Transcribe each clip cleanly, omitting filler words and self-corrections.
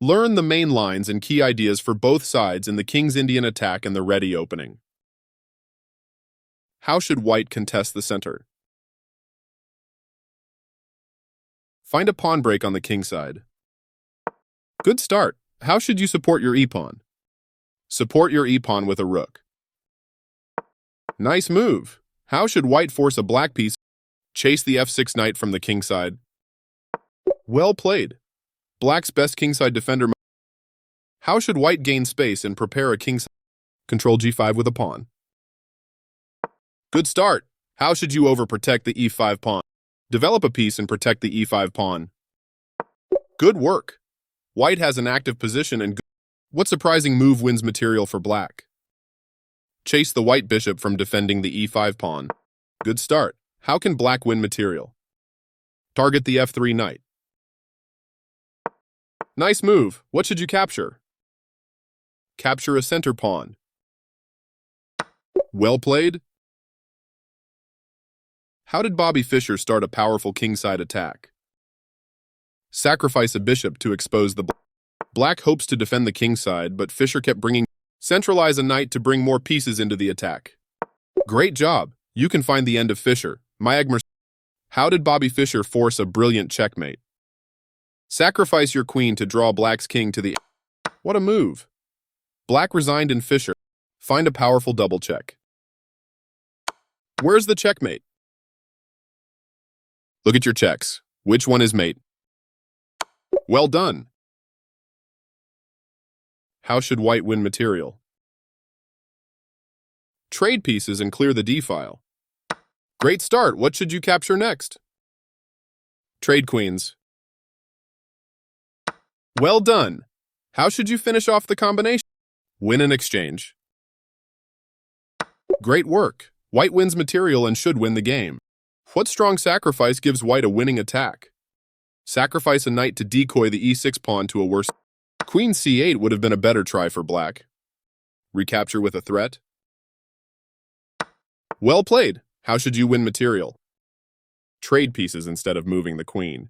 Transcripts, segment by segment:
Learn the main lines and key ideas for both sides in the King's Indian attack and the Reti opening. How should white contest the center? Find a pawn break on the king side. Good start. How should you support your e-pawn? Support your e-pawn with a rook. Nice move. How should white force a black piece? Chase the f6 knight from the king side. Well played. Black's best kingside defender. How should white gain space and prepare a kingside? Control g5 with a pawn. Good start. How should you overprotect the e5 pawn? Develop a piece and protect the e5 pawn. Good work. White has an active position and what surprising move wins material for black? Chase the white bishop from defending the e5 pawn. Good start. How can black win material? Target the f3 knight. Nice move. What should you capture? Capture a center pawn. Well played. How did Bobby Fischer start a powerful kingside attack? Sacrifice a bishop to expose the black hopes to defend the kingside, but Fischer kept bringing centralize a knight to bring more pieces into the attack. Great job. You can find the end of Fischer. How did Bobby Fischer force a brilliant checkmate? Sacrifice your queen to draw black's king to the... What a move. Black resigned in Fischer. Find a powerful double check. Where's the checkmate? Look at your checks. Which one is mate? Well done. How should white win material? Trade pieces and clear the d-file. Great start. What should you capture next? Trade queens. Well done. How should you finish off the combination? Win an exchange. Great work. White wins material and should win the game. What strong sacrifice gives white a winning attack? Sacrifice a knight to decoy the e6 pawn to a worse... Queen c8 would have been a better try for black. Recapture with a threat. Well played. How should you win material? Trade pieces instead of moving the queen.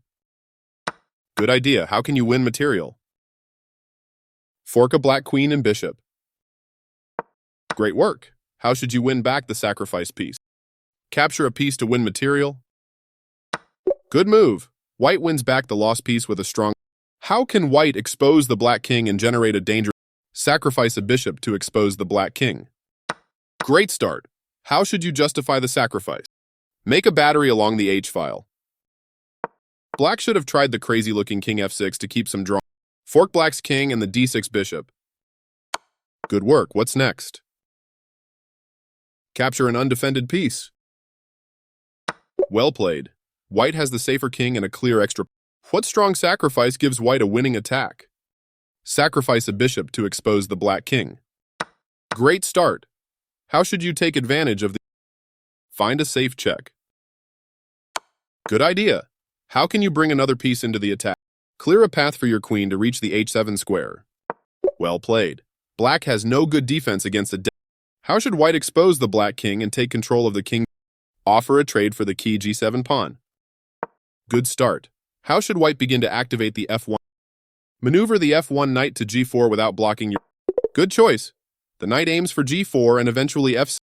Good idea. How can you win material? Fork a black queen and bishop. Great work. How should you win back the sacrifice piece? Capture a piece to win material. Good move. White wins back the lost piece with a strong... How can white expose the black king and generate a danger? Sacrifice a bishop to expose the black king. Great start. How should you justify the sacrifice? Make a battery along the h-file. Black should have tried the crazy-looking king f6 to keep some draw. Fork black's king and the d6 bishop. Good work. What's next? Capture an undefended piece. Well played. White has the safer king and a clear extra... What strong sacrifice gives white a winning attack? Sacrifice a bishop to expose the black king. Great start. How should you take advantage of the... Find a safe check. Good idea. How can you bring another piece into the attack? Clear a path for your queen to reach the h7 square. Well played. Black has no good defense against a... How should white expose the black king and take control of the king? Offer a trade for the key g7 pawn. Good start. How should white begin to activate the f1? Maneuver the f1 knight to g4 without blocking your... Good choice. The knight aims for g4 and eventually f6.